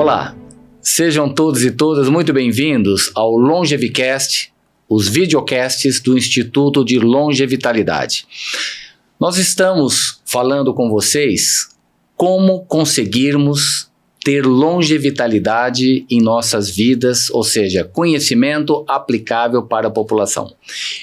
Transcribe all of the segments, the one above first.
Olá, sejam todos e todas muito bem-vindos ao Longevicast, os videocasts do Instituto de Longevitalidade. Nós estamos falando com vocês como conseguirmos ter longevitalidade em nossas vidas, ou seja, conhecimento aplicável para a população.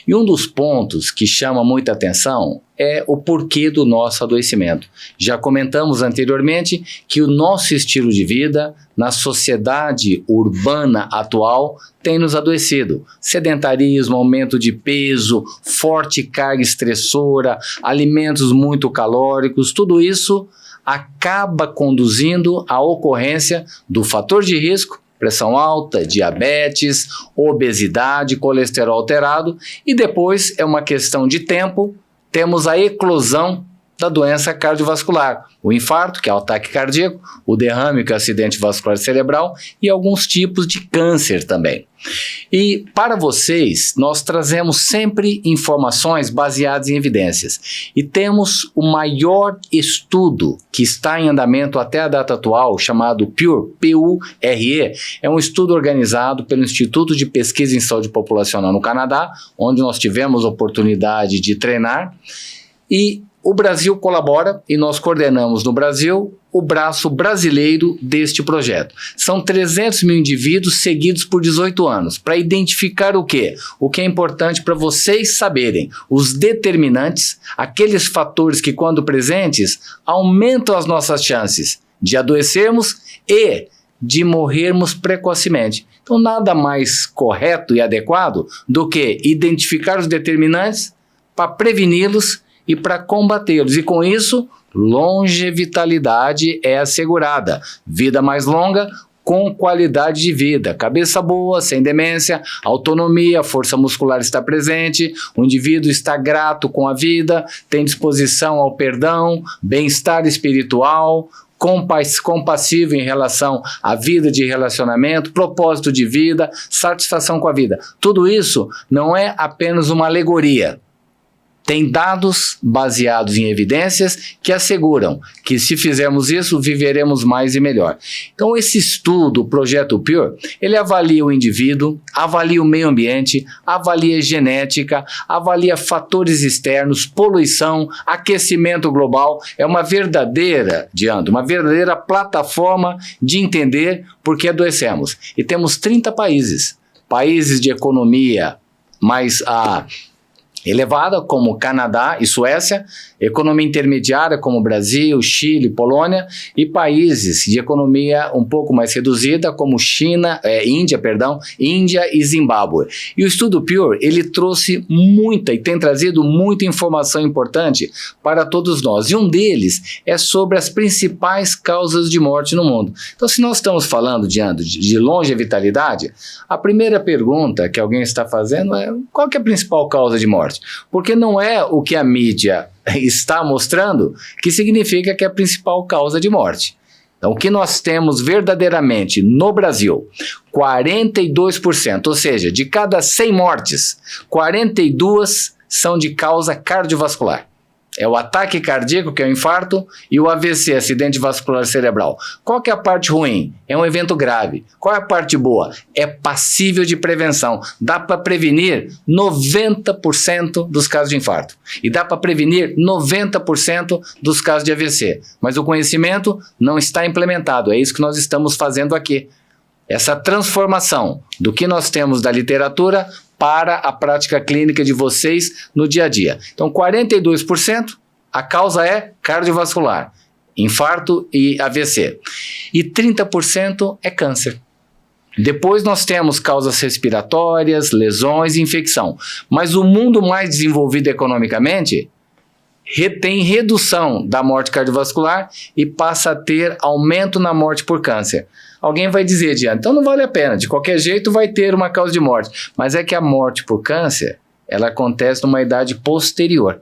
E um dos pontos que chama muita atenção é o porquê do nosso adoecimento. Já comentamos anteriormente que o nosso estilo de vida na sociedade urbana atual tem nos adoecido. Sedentarismo, aumento de peso, forte carga estressora, alimentos muito calóricos, tudo isso acaba conduzindo à ocorrência do fator de risco, pressão alta, diabetes, obesidade, colesterol alterado, e depois é uma questão de tempo, temos a eclosão da doença cardiovascular, o infarto, que é o ataque cardíaco, o derrame, que é o acidente vascular cerebral, e alguns tipos de câncer também. E para vocês, nós trazemos sempre informações baseadas em evidências. E temos o maior estudo que está em andamento até a data atual, chamado PURE, P-U-R-E. É um estudo organizado pelo Instituto de Pesquisa em Saúde Populacional no Canadá, onde nós tivemos a oportunidade de treinar. E o Brasil colabora e nós coordenamos no Brasil o braço brasileiro deste projeto. São 300 mil indivíduos seguidos por 18 anos, para identificar o quê? O que é importante para vocês saberem, os determinantes, aqueles fatores que, quando presentes, aumentam as nossas chances de adoecermos e de morrermos precocemente. Então, nada mais correto e adequado do que identificar os determinantes para preveni-los e para combatê-los. E com isso, longevitalidade é assegurada. Vida mais longa com qualidade de vida. Cabeça boa, sem demência, autonomia, força muscular está presente, o indivíduo está grato com a vida, tem disposição ao perdão, bem-estar espiritual, compassivo em relação à vida de relacionamento, propósito de vida, satisfação com a vida. Tudo isso não é apenas uma alegoria. Tem dados baseados em evidências que asseguram que, se fizermos isso, viveremos mais e melhor. Então, esse estudo, o Projeto PURE, ele avalia o indivíduo, avalia o meio ambiente, avalia genética, avalia fatores externos, poluição, aquecimento global. É uma verdadeira plataforma de entender por que adoecemos. E temos 30 países de economia mais elevada, como Canadá e Suécia, economia intermediária, como Brasil, Chile, Polônia, e países de economia um pouco mais reduzida, como Índia e Zimbábue. E o estudo PURE, ele trouxe muita e tem trazido muita informação importante para todos nós. E um deles é sobre as principais causas de morte no mundo. Então, se nós estamos falando de longevitalidade, a primeira pergunta que alguém está fazendo é: qual que é a principal causa de morte? Porque não é o que a mídia está mostrando que significa que é a principal causa de morte. Então, o que nós temos verdadeiramente no Brasil, 42%, ou seja, de cada 100 mortes, 42 são de causa cardiovascular. É o ataque cardíaco, que é o infarto, e o AVC, acidente vascular cerebral. Qual que é a parte ruim? É um evento grave. Qual é a parte boa? É passível de prevenção. Dá para prevenir 90% dos casos de infarto. E dá para prevenir 90% dos casos de AVC. Mas o conhecimento não está implementado. É isso que nós estamos fazendo aqui. Essa transformação do que nós temos da literatura para a prática clínica de vocês no dia a dia. Então, 42%, a causa é cardiovascular, infarto e AVC. E 30% é câncer. Depois nós temos causas respiratórias, lesões e infecção. Mas o mundo mais desenvolvido economicamente tem redução da morte cardiovascular e passa a ter aumento na morte por câncer. Alguém vai dizer, Diana, então não vale a pena, de qualquer jeito vai ter uma causa de morte. Mas é que a morte por câncer, ela acontece numa idade posterior.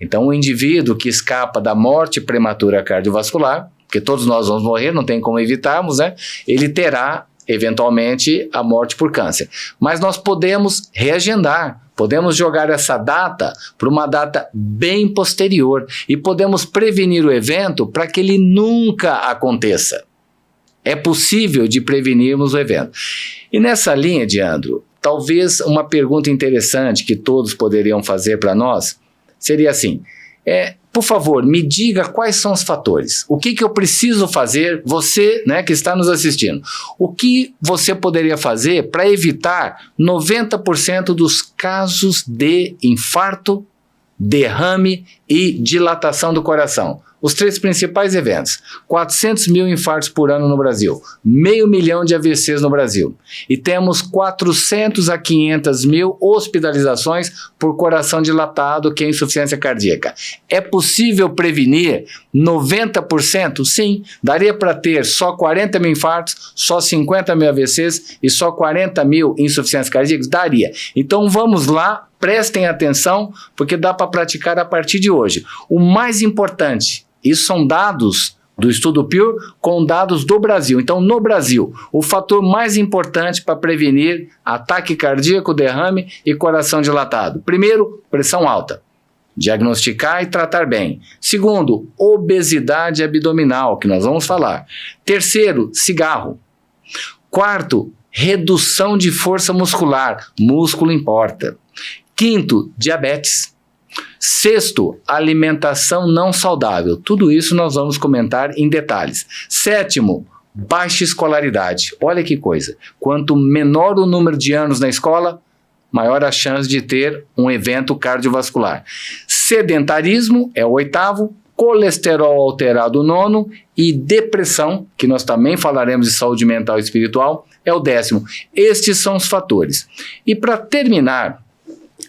Então o indivíduo que escapa da morte prematura cardiovascular, porque todos nós vamos morrer, não tem como evitarmos, né? Ele terá, eventualmente, a morte por câncer. Mas nós podemos reagendar, podemos jogar essa data para uma data bem posterior e podemos prevenir o evento para que ele nunca aconteça. É possível de prevenirmos o evento. E nessa linha, Diandro, talvez uma pergunta interessante que todos poderiam fazer para nós seria assim, por favor, me diga quais são os fatores. O que eu preciso fazer, você, né, que está nos assistindo, o que você poderia fazer para evitar 90% dos casos de infarto, derrame e dilatação do coração? Os 3 principais eventos, 400 mil infartos por ano no Brasil, 500 mil de AVCs no Brasil, e temos 400 a 500 mil hospitalizações por coração dilatado, que é insuficiência cardíaca. É possível prevenir 90%? Sim, daria para ter só 40 mil infartos, só 50 mil AVCs e só 40 mil insuficiências cardíacas? Daria. Então vamos lá, prestem atenção, porque dá para praticar a partir de hoje. O mais importante, isso são dados do Estudo Pure com dados do Brasil. Então, no Brasil, o fator mais importante para prevenir ataque cardíaco, derrame e coração dilatado. Primeiro, pressão alta. Diagnosticar e tratar bem. Segundo, obesidade abdominal, que nós vamos falar. Terceiro, cigarro. Quarto, redução de força muscular. Músculo importa. Quinto, diabetes. Sexto, alimentação não saudável. Tudo isso nós vamos comentar em detalhes. Sétimo, baixa escolaridade. Olha que coisa. Quanto menor o número de anos na escola, maior a chance de ter um evento cardiovascular. Sedentarismo é o 8º, colesterol alterado o 9º e depressão, que nós também falaremos de saúde mental e espiritual, é o 10º. Estes são os fatores. E para terminar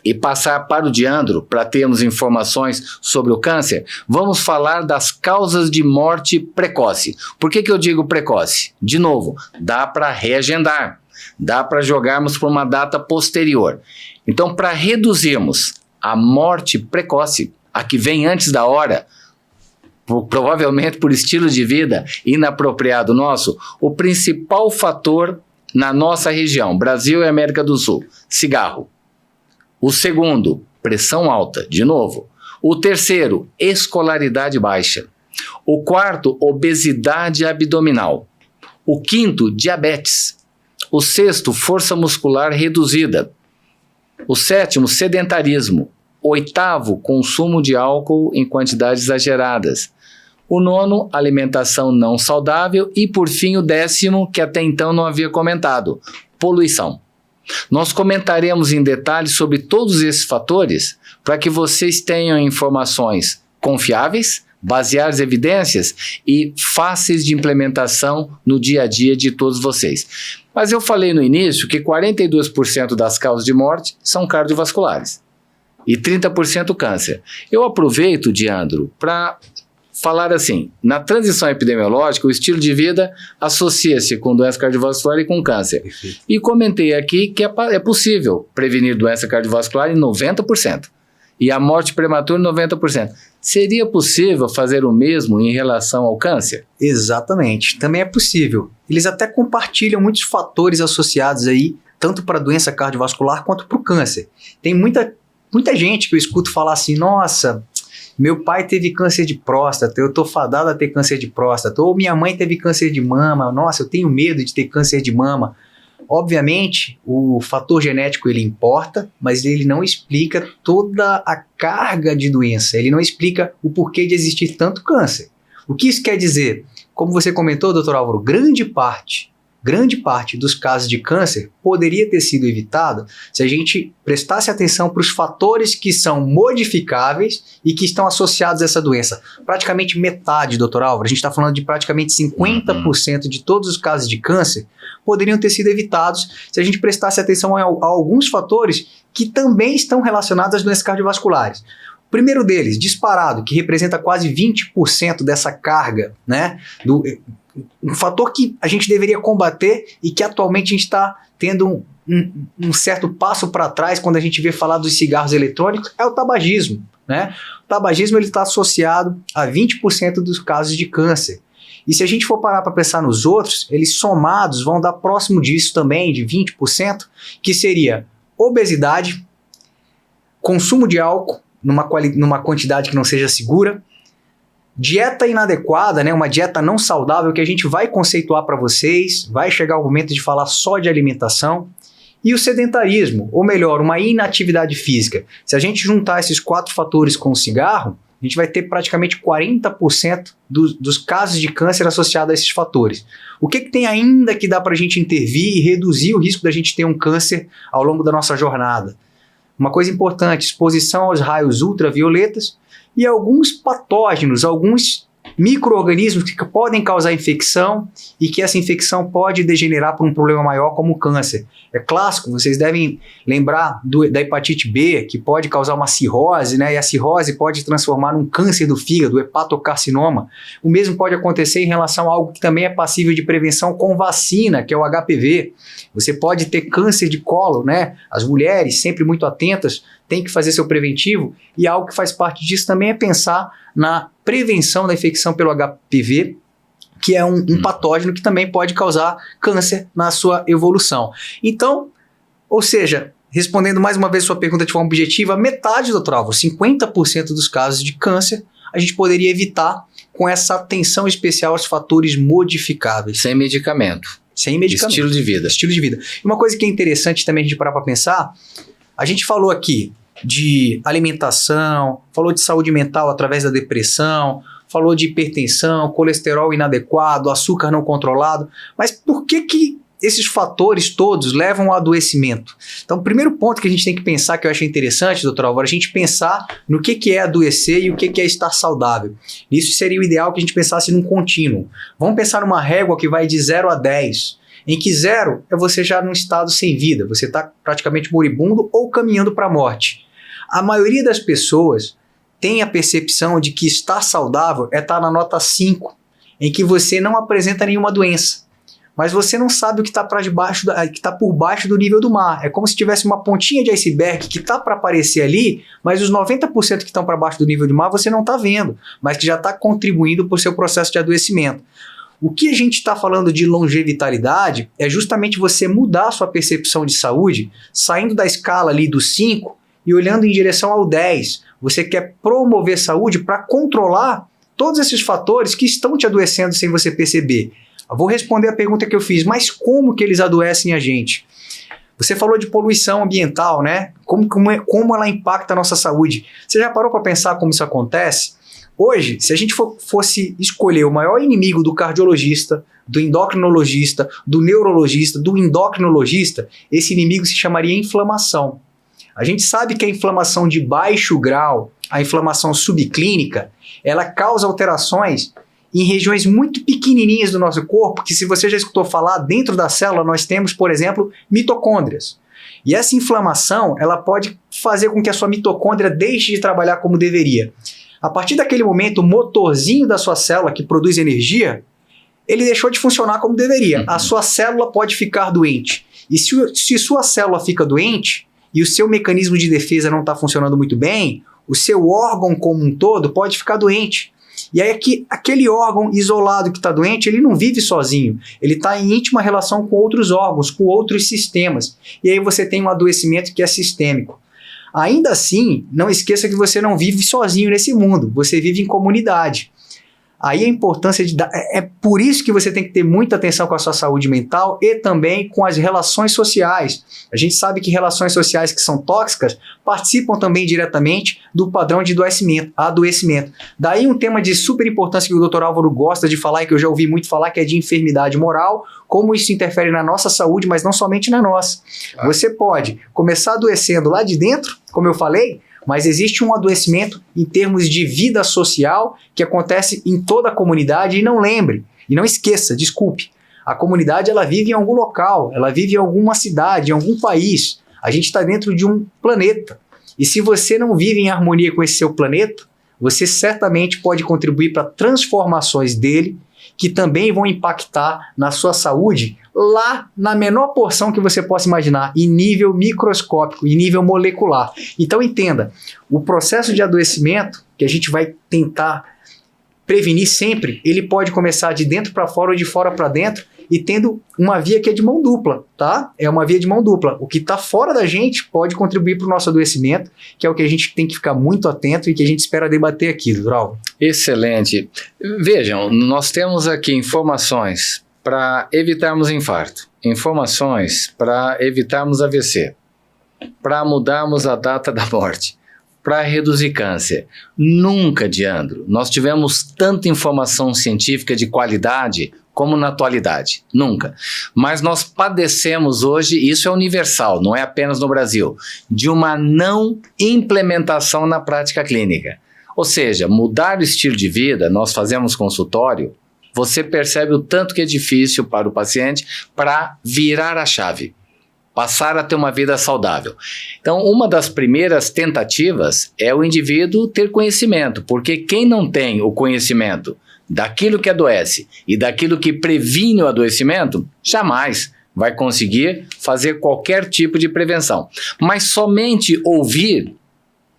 e passar para o Diandro, para termos informações sobre o câncer, vamos falar das causas de morte precoce. Por que eu digo precoce? De novo, dá para reagendar, dá para jogarmos para uma data posterior. Então, para reduzirmos a morte precoce, a que vem antes da hora, provavelmente por estilo de vida inapropriado nosso, o principal fator na nossa região, Brasil e América do Sul, cigarro. O segundo, pressão alta, de novo. O terceiro, escolaridade baixa. O quarto, obesidade abdominal. O quinto, diabetes. O sexto, força muscular reduzida. O sétimo, sedentarismo. O 8º, consumo de álcool em quantidades exageradas. O 9º, alimentação não saudável. E, por fim, o 10º, que até então não havia comentado, poluição. Nós comentaremos em detalhes sobre todos esses fatores para que vocês tenham informações confiáveis, baseadas em evidências e fáceis de implementação no dia a dia de todos vocês. Mas eu falei no início que 42% das causas de morte são cardiovasculares e 30% câncer. Eu aproveito, Diandro, para falar assim, na transição epidemiológica, o estilo de vida associa-se com doença cardiovascular e com câncer. Perfeito. E comentei aqui que é possível prevenir doença cardiovascular em 90%. E a morte prematura em 90%. Seria possível fazer o mesmo em relação ao câncer? Exatamente, também é possível. Eles até compartilham muitos fatores associados aí, tanto para a doença cardiovascular quanto para o câncer. Tem muita gente que eu escuto falar assim, nossa, meu pai teve câncer de próstata, eu tô fadado a ter câncer de próstata, ou minha mãe teve câncer de mama, nossa, eu tenho medo de ter câncer de mama. Obviamente, o fator genético ele importa, mas ele não explica toda a carga de doença, ele não explica o porquê de existir tanto câncer. O que isso quer dizer? Como você comentou, Dr. Álvaro, grande parte dos casos de câncer poderia ter sido evitado se a gente prestasse atenção para os fatores que são modificáveis e que estão associados a essa doença. Praticamente metade, Dr. Álvaro, a gente está falando de praticamente 50% de todos os casos de câncer poderiam ter sido evitados se a gente prestasse atenção a alguns fatores que também estão relacionados às doenças cardiovasculares. O primeiro deles, disparado, que representa quase 20% dessa carga, né, um fator que a gente deveria combater e que atualmente a gente está tendo um certo passo para trás quando a gente vê falar dos cigarros eletrônicos, é o tabagismo, né? O tabagismo está associado a 20% dos casos de câncer. E se a gente for parar para pensar nos outros, eles somados vão dar próximo disso também, de 20%, que seria obesidade, consumo de álcool numa quantidade que não seja segura, Dieta inadequada, né? Uma dieta não saudável que a gente vai conceituar para vocês, vai chegar o momento de falar só de alimentação. E o sedentarismo, ou melhor, uma inatividade física. Se a gente juntar esses 4 fatores com o cigarro, a gente vai ter praticamente 40% dos casos de câncer associados a esses fatores. O que tem ainda que dá para a gente intervir e reduzir o risco da gente ter um câncer ao longo da nossa jornada? Uma coisa importante, exposição aos raios ultravioletas e alguns patógenos, alguns micro-organismos que podem causar infecção e que essa infecção pode degenerar para um problema maior como o câncer. É clássico, vocês devem lembrar da hepatite B, que pode causar uma cirrose, né? E a cirrose pode transformar num câncer do fígado, hepatocarcinoma. O mesmo pode acontecer em relação a algo que também é passível de prevenção com vacina, que é o HPV. Você pode ter câncer de colo, né? As mulheres, sempre muito atentas, têm que fazer seu preventivo, e algo que faz parte disso também é pensar na prevenção da infecção pelo HPV, que é um patógeno que também pode causar câncer na sua evolução. Então, ou seja, respondendo mais uma vez sua pergunta de forma objetiva, metade, doutor Álvaro, 50% dos casos de câncer, a gente poderia evitar com essa atenção especial aos fatores modificáveis. Sem medicamento. Sem medicamento. Estilo de vida. Estilo de vida. E uma coisa que é interessante também a gente parar para pensar, a gente falou aqui de alimentação, falou de saúde mental através da depressão, falou de hipertensão, colesterol inadequado, açúcar não controlado, mas por que esses fatores todos levam ao adoecimento? Então, o primeiro ponto que a gente tem que pensar, que eu achei interessante, doutor Álvaro, a gente pensar no que é adoecer e o que é estar saudável. Isso seria o ideal que a gente pensasse num contínuo. Vamos pensar numa régua que vai de 0 a 10, em que 0 é você já num estado sem vida, você está praticamente moribundo ou caminhando para a morte. A maioria das pessoas tem a percepção de que estar saudável é estar na nota 5, em que você não apresenta nenhuma doença, mas você não sabe o que está por baixo do nível do mar. É como se tivesse uma pontinha de iceberg que está para aparecer ali, mas os 90% que estão para baixo do nível do mar você não está vendo, mas que já está contribuindo para o seu processo de adoecimento. O que a gente está falando de longevidade é justamente você mudar a sua percepção de saúde, saindo da escala ali do 5 e olhando em direção ao 10. Você quer promover saúde para controlar todos esses fatores que estão te adoecendo sem você perceber. Eu vou responder a pergunta que eu fiz, mas como que eles adoecem a gente? Você falou de poluição ambiental, né? Como ela impacta a nossa saúde. Você já parou para pensar como isso acontece? Hoje, se a gente fosse escolher o maior inimigo do cardiologista, do endocrinologista, do neurologista, do endocrinologista, esse inimigo se chamaria inflamação. A gente sabe que a inflamação de baixo grau, a inflamação subclínica, ela causa alterações em regiões muito pequenininhas do nosso corpo, que se você já escutou falar, dentro da célula nós temos, por exemplo, mitocôndrias. E essa inflamação, ela pode fazer com que a sua mitocôndria deixe de trabalhar como deveria. A partir daquele momento, o motorzinho da sua célula, que produz energia, ele deixou de funcionar como deveria. A sua célula pode ficar doente. E se sua célula fica doente e o seu mecanismo de defesa não está funcionando muito bem, o seu órgão como um todo pode ficar doente. E aí aquele órgão isolado que está doente, ele não vive sozinho. Ele está em íntima relação com outros órgãos, com outros sistemas. E aí você tem um adoecimento que é sistêmico. Ainda assim, não esqueça que você não vive sozinho nesse mundo, você vive em comunidade. Aí a importância é por isso que você tem que ter muita atenção com a sua saúde mental e também com as relações sociais. A gente sabe que relações sociais que são tóxicas participam também diretamente do padrão de adoecimento. Daí um tema de super importância que o Dr. Álvaro gosta de falar e que eu já ouvi muito falar, que é de enfermidade moral, como isso interfere na nossa saúde, mas não somente na nossa. Você pode começar adoecendo lá de dentro, como eu falei, mas existe um adoecimento em termos de vida social que acontece em toda a comunidade. E não lembre, e não esqueça, desculpe, a comunidade ela vive em algum local, ela vive em alguma cidade, em algum país. A gente está dentro de um planeta. E se você não vive em harmonia com esse seu planeta, você certamente pode contribuir para transformações dele que também vão impactar na sua saúde lá na menor porção que você possa imaginar, em nível microscópico, em nível molecular. Então entenda, o processo de adoecimento que a gente vai tentar prevenir sempre, ele pode começar de dentro para fora ou de fora para dentro e tendo uma via que é de mão dupla, tá? É uma via de mão dupla. O que está fora da gente pode contribuir para o nosso adoecimento, que é o que a gente tem que ficar muito atento e que a gente espera debater aqui, doutor Álvaro. Excelente. Vejam, nós temos aqui informações para evitarmos infarto, informações para evitarmos AVC, para mudarmos a data da morte, para reduzir câncer. Nunca, Diandro, nós tivemos tanta informação científica de qualidade como na atualidade. Nunca. Mas nós padecemos hoje, isso é universal, não é apenas no Brasil, de uma não implementação na prática clínica. Ou seja, mudar o estilo de vida, nós fazemos consultório, você percebe o tanto que é difícil para o paciente para virar a chave, passar a ter uma vida saudável. Então, uma das primeiras tentativas é o indivíduo ter conhecimento, porque quem não tem o conhecimento daquilo que adoece e daquilo que previne o adoecimento, jamais vai conseguir fazer qualquer tipo de prevenção. Mas somente ouvir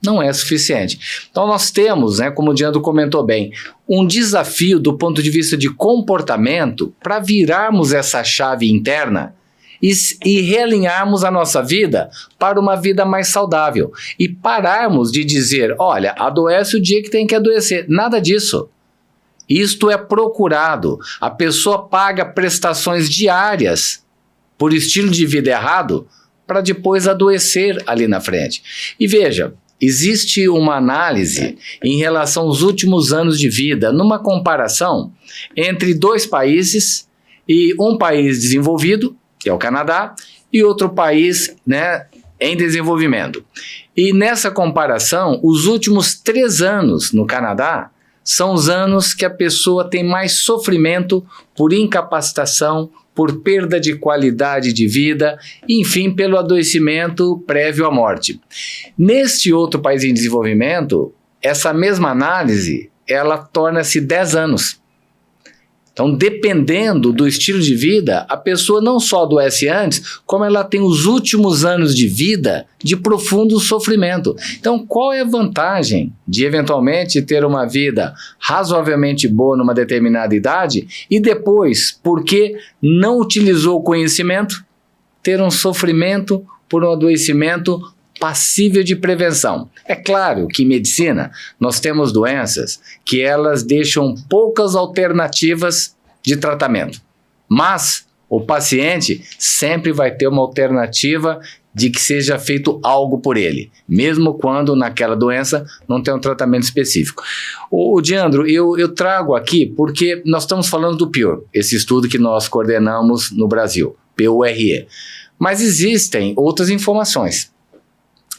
não é suficiente. Então nós temos, como o Diandro comentou bem, um desafio do ponto de vista de comportamento para virarmos essa chave interna e realinharmos a nossa vida para uma vida mais saudável. E pararmos de dizer, olha, adoece o dia que tem que adoecer. Nada disso. Isto é procurado. A pessoa paga prestações diárias por estilo de vida errado para depois adoecer ali na frente. E veja, existe uma análise em relação aos últimos anos de vida, numa comparação entre dois países, e um país desenvolvido, que é o Canadá, e outro país em desenvolvimento. E nessa comparação, os últimos 3 anos no Canadá são os anos que a pessoa tem mais sofrimento por incapacitação, por perda de qualidade de vida, enfim, pelo adoecimento prévio à morte. Neste outro país em desenvolvimento, essa mesma análise, ela torna-se 10 anos. Então, dependendo do estilo de vida, a pessoa não só adoece antes, como ela tem os últimos anos de vida de profundo sofrimento. Então, qual é a vantagem de eventualmente ter uma vida razoavelmente boa numa determinada idade e depois, porque não utilizou o conhecimento, ter um sofrimento por um adoecimento passível de prevenção? É claro que em medicina nós temos doenças que elas deixam poucas alternativas de tratamento, mas o paciente sempre vai ter uma alternativa de que seja feito algo por ele, mesmo quando naquela doença não tem um tratamento específico. O Diandro, eu trago aqui porque nós estamos falando do PURE, esse estudo que nós coordenamos no Brasil, PURE, mas existem outras informações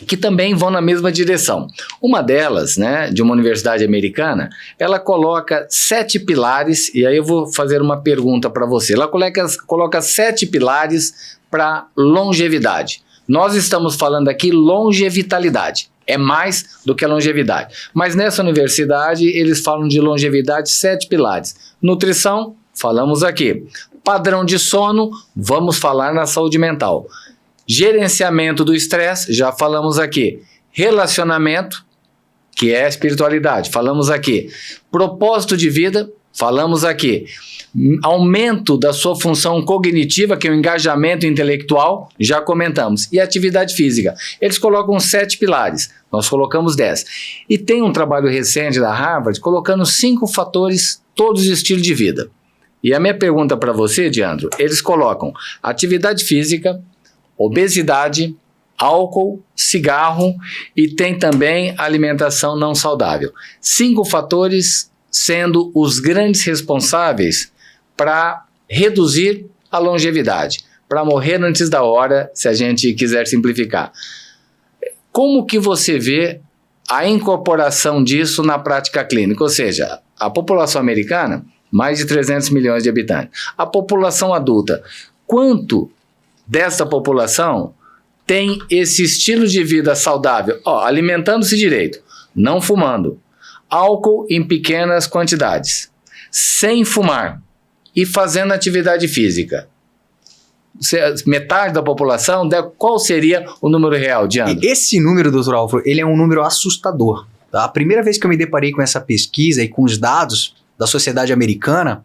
que também vão na mesma direção. Uma delas, de uma universidade americana, ela coloca 7 pilares, e aí eu vou fazer uma pergunta para você. Ela coloca 7 pilares para longevidade. Nós estamos falando aqui longevitalidade. É mais do que a longevidade. Mas nessa universidade, eles falam de longevidade 7 pilares. Nutrição, falamos aqui. Padrão de sono, vamos falar na saúde mental. Gerenciamento do estresse, já falamos aqui. Relacionamento, que é a espiritualidade, falamos aqui. Propósito de vida, falamos aqui. Aumento da sua função cognitiva, que é o engajamento intelectual, já comentamos. E atividade física. Eles colocam 7 pilares, nós colocamos 10. E tem um trabalho recente da Harvard colocando 5 fatores, todos de estilo de vida. E a minha pergunta para você, Diandro, eles colocam atividade física, obesidade, álcool, cigarro e tem também alimentação não saudável. 5 fatores sendo os grandes responsáveis para reduzir a longevidade, para morrer antes da hora, se a gente quiser simplificar. Como que você vê a incorporação disso na prática clínica? Ou seja, a população americana, mais de 300 milhões de habitantes. A população adulta, quanto dessa população tem esse estilo de vida saudável, alimentando-se direito, não fumando, álcool em pequenas quantidades, sem fumar e fazendo atividade física? Metade da população, qual seria o número real, Diandro? Esse número, doutor Álvaro, ele é um número assustador. Tá? A primeira vez que eu me deparei com essa pesquisa e com os dados da sociedade americana,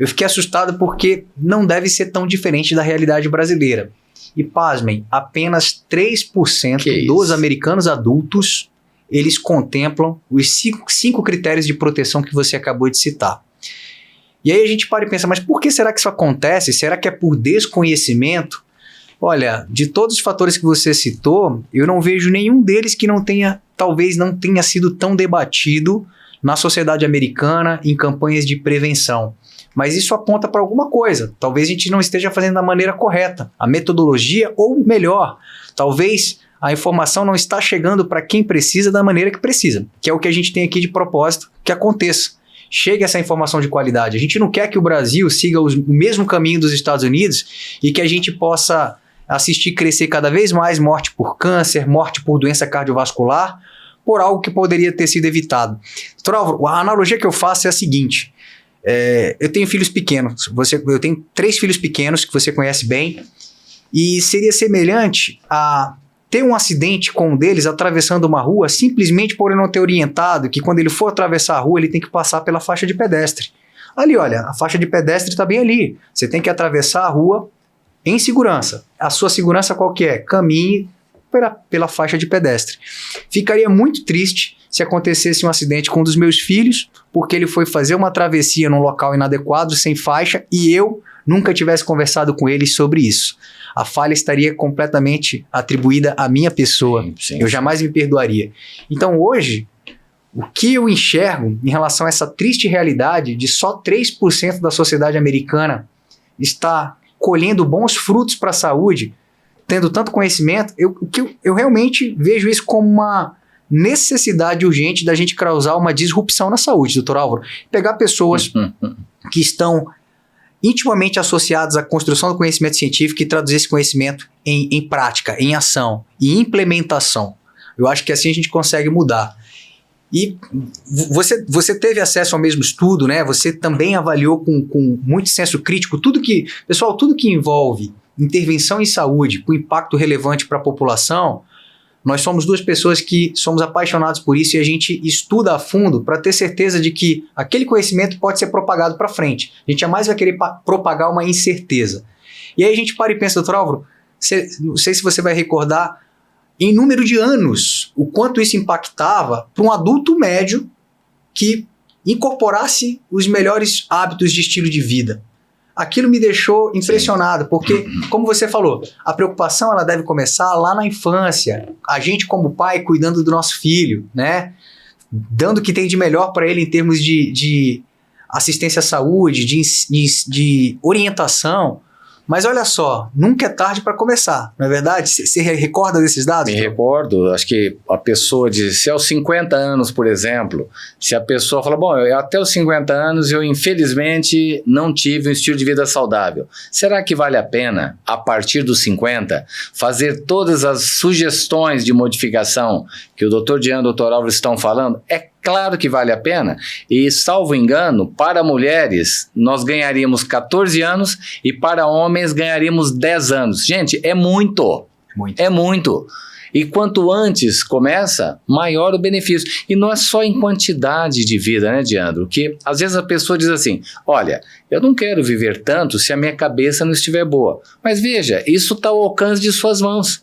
Eu fiquei assustado porque não deve ser tão diferente da realidade brasileira. E pasmem, apenas 3% dos americanos adultos, eles contemplam os 5 critérios de proteção que você acabou de citar. E aí a gente para e pensa, mas por que será que isso acontece? Será que é por desconhecimento? Olha, de todos os fatores que você citou, eu não vejo nenhum deles que talvez não tenha sido tão debatido na sociedade americana em campanhas de prevenção. Mas isso aponta para alguma coisa. Talvez a gente não esteja fazendo da maneira correta. A metodologia, ou melhor, talvez a informação não está chegando para quem precisa da maneira que precisa, que é o que a gente tem aqui de propósito que aconteça. Chegue essa informação de qualidade. A gente não quer que o Brasil siga o mesmo caminho dos Estados Unidos e que a gente possa assistir crescer cada vez mais morte por câncer, morte por doença cardiovascular, por algo que poderia ter sido evitado. Doutor Álvaro, a analogia que eu faço é a seguinte. Eu tenho filhos pequenos. Eu tenho 3 filhos pequenos que você conhece bem e seria semelhante a ter um acidente com um deles atravessando uma rua simplesmente por ele não ter orientado que quando ele for atravessar a rua ele tem que passar pela faixa de pedestre. Ali, olha, a faixa de pedestre está bem ali. Você tem que atravessar a rua em segurança. A sua segurança qual que é? Caminhe pela faixa de pedestre. Ficaria muito triste se acontecesse um acidente com um dos meus filhos, porque ele foi fazer uma travessia num local inadequado, sem faixa, e eu nunca tivesse conversado com ele sobre isso. A falha estaria completamente atribuída à minha pessoa. Sim. Eu jamais me perdoaria. Então hoje, o que eu enxergo em relação a essa triste realidade de só 3% da sociedade americana está colhendo bons frutos para a saúde, tendo tanto conhecimento, eu realmente vejo isso como uma necessidade urgente da gente causar uma disrupção na saúde, doutor Álvaro. Pegar pessoas que estão intimamente associadas à construção do conhecimento científico e traduzir esse conhecimento em prática, em ação e implementação. Eu acho que assim a gente consegue mudar. E você teve acesso ao mesmo estudo, né? Você também avaliou com muito senso crítico tudo que envolve intervenção em saúde com impacto relevante para a população. Nós somos 2 pessoas que somos apaixonados por isso e a gente estuda a fundo para ter certeza de que aquele conhecimento pode ser propagado para frente. A gente jamais vai querer propagar uma incerteza. E aí a gente para e pensa, doutor Álvaro, não sei se você vai recordar, em número de anos, o quanto isso impactava para um adulto médio que incorporasse os melhores hábitos de estilo de vida. Aquilo me deixou impressionado, porque, como você falou, a preocupação ela deve começar lá na infância. A gente, como pai, cuidando do nosso filho, né? Dando o que tem de melhor para ele em termos de assistência à saúde, de orientação. Mas olha só, nunca é tarde para começar, não é verdade? Você recorda desses dados? Me recordo, acho que a pessoa diz, se aos 50 anos, por exemplo, se a pessoa fala, bom, até os 50 anos eu infelizmente não tive um estilo de vida saudável. Será que vale a pena, a partir dos 50, fazer todas as sugestões de modificação que o Dr. Jean e o Dr. Álvaro estão falando? É claro que vale a pena e, salvo engano, para mulheres nós ganharíamos 14 anos e para homens ganharíamos 10 anos. Gente, é muito. É muito. E quanto antes começa, maior o benefício. E não é só em quantidade de vida, né, Diandro? Que às vezes a pessoa diz assim, olha, eu não quero viver tanto se a minha cabeça não estiver boa. Mas veja, isso está ao alcance de suas mãos.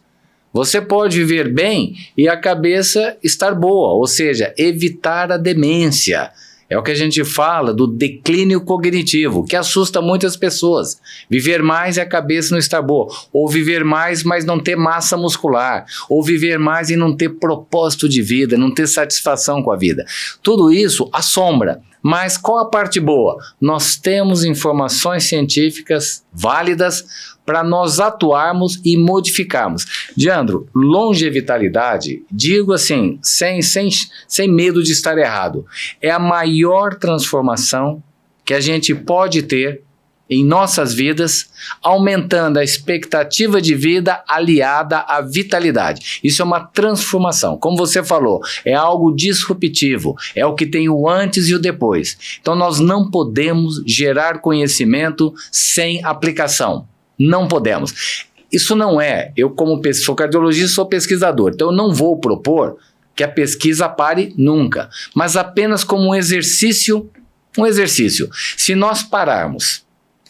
Você pode viver bem e a cabeça estar boa, ou seja, evitar a demência. É o que a gente fala do declínio cognitivo, que assusta muitas pessoas. Viver mais e a cabeça não estar boa. Ou viver mais, mas não ter massa muscular. Ou viver mais e não ter propósito de vida, não ter satisfação com a vida. Tudo isso assombra. Mas qual a parte boa? Nós temos informações científicas válidas para nós atuarmos e modificarmos. Diandro, longevitalidade, digo assim, sem medo de estar errado, é a maior transformação que a gente pode ter em nossas vidas, aumentando a expectativa de vida aliada à vitalidade. Isso é uma transformação. Como você falou, é algo disruptivo, é o que tem o antes e o depois. Então nós não podemos gerar conhecimento sem aplicação. Não podemos. Isso não é, eu como sou cardiologista, sou pesquisador, então eu não vou propor que a pesquisa pare nunca, mas apenas como um exercício Um exercício. Se nós pararmos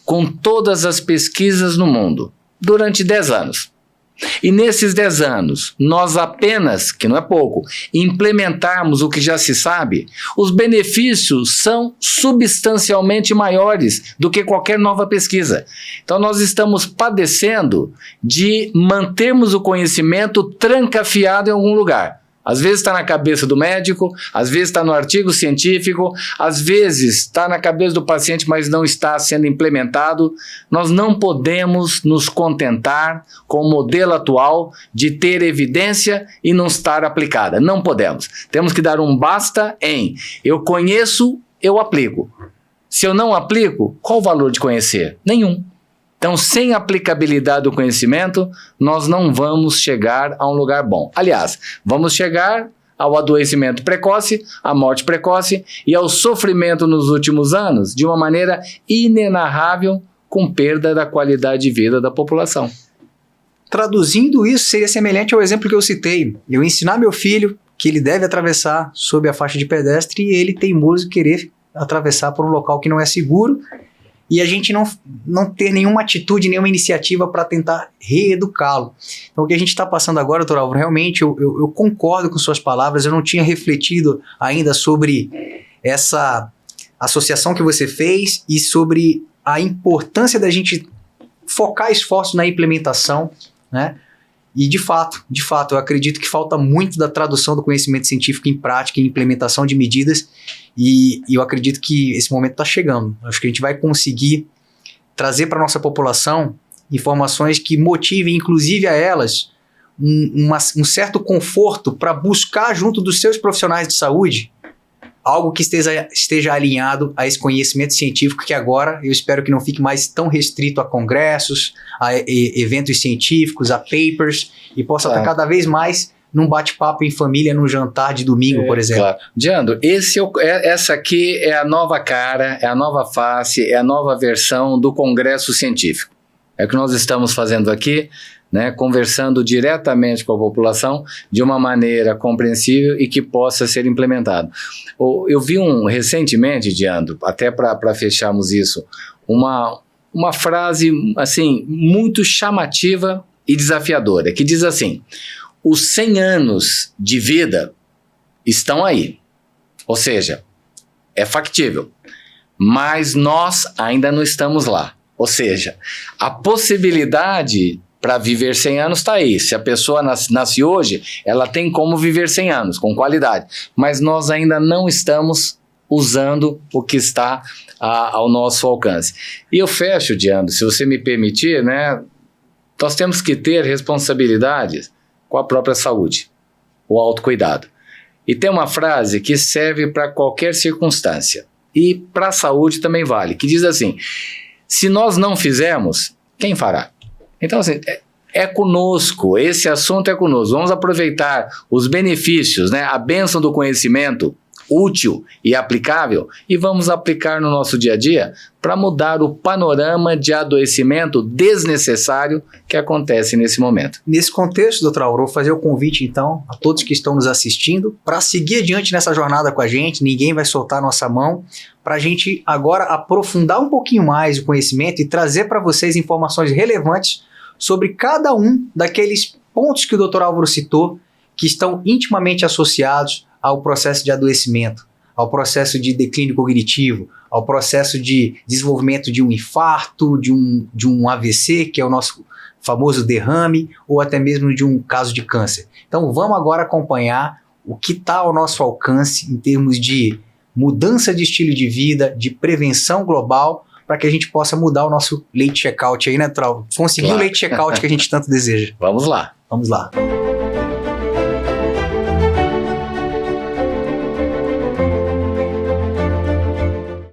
com todas as pesquisas no mundo durante 10 anos, e nesses 10 anos, nós apenas, que não é pouco, implementarmos o que já se sabe, os benefícios são substancialmente maiores do que qualquer nova pesquisa. Então, nós estamos padecendo de mantermos o conhecimento trancafiado em algum lugar. Às vezes está na cabeça do médico, às vezes está no artigo científico, às vezes está na cabeça do paciente, mas não está sendo implementado. Nós não podemos nos contentar com o modelo atual de ter evidência e não estar aplicada. Não podemos. Temos que dar um basta em eu conheço, eu aplico. Se eu não aplico, qual o valor de conhecer? Nenhum. Então, sem aplicabilidade do conhecimento, nós não vamos chegar a um lugar bom. Aliás, vamos chegar ao adoecimento precoce, à morte precoce e ao sofrimento nos últimos anos de uma maneira inenarrável, com perda da qualidade de vida da população. Traduzindo isso, seria semelhante ao exemplo que eu citei. Eu ensinar meu filho que ele deve atravessar sob a faixa de pedestre e ele teimoso querer atravessar por um local que não é seguro, e a gente não ter nenhuma atitude, nenhuma iniciativa para tentar reeducá-lo. Então, o que a gente está passando agora, doutor Álvaro, realmente eu concordo com suas palavras, eu não tinha refletido ainda sobre essa associação que você fez e sobre a importância da gente focar esforços na implementação, né? E de fato, eu acredito que falta muito da tradução do conhecimento científico em prática, em implementação de medidas, e eu acredito que esse momento está chegando. Acho que a gente vai conseguir trazer para a nossa população informações que motivem, inclusive a elas, um certo conforto para buscar junto dos seus profissionais de saúde algo que esteja alinhado a esse conhecimento científico que agora eu espero que não fique mais tão restrito a congressos, a eventos científicos, a papers, e possa estar cada vez mais num bate-papo em família, num jantar de domingo, por exemplo. Claro. Diandro, essa aqui é a nova cara, é a nova face, é a nova versão do Congresso Científico. É o que nós estamos fazendo aqui, né, conversando diretamente com a população de uma maneira compreensível e que possa ser implementado. Eu vi recentemente, Diandro, até para fecharmos isso, uma frase assim, muito chamativa e desafiadora, que diz assim: os 100 anos de vida estão aí, ou seja, é factível, mas nós ainda não estamos lá, ou seja, a possibilidade para viver 100 anos está aí. Se a pessoa nasce hoje, ela tem como viver 100 anos, com qualidade. Mas nós ainda não estamos usando o que está ao nosso alcance. E eu fecho, Diandro, se você me permitir, né? Nós temos que ter responsabilidades com a própria saúde, o autocuidado. E tem uma frase que serve para qualquer circunstância. E para a saúde também vale, que diz assim: se nós não fizermos, quem fará? Então, assim, é conosco, esse assunto é conosco. Vamos aproveitar os benefícios, né, a bênção do conhecimento útil e aplicável e vamos aplicar no nosso dia a dia para mudar o panorama de adoecimento desnecessário que acontece nesse momento. Nesse contexto, doutor Álvaro, vou fazer o convite, então, a todos que estão nos assistindo para seguir adiante nessa jornada com a gente. Ninguém vai soltar a nossa mão, para a gente agora aprofundar um pouquinho mais o conhecimento e trazer para vocês informações relevantes sobre cada um daqueles pontos que o Dr. Álvaro citou, que estão intimamente associados ao processo de adoecimento, ao processo de declínio cognitivo, ao processo de desenvolvimento de um infarto, de um AVC, que é o nosso famoso derrame, ou até mesmo de um caso de câncer. Então vamos agora acompanhar o que está ao nosso alcance em termos de mudança de estilo de vida, de prevenção global, para que a gente possa mudar o nosso late checkout aí, né, Trau? Conseguir o late checkout que a gente tanto deseja. Vamos lá. Vamos lá.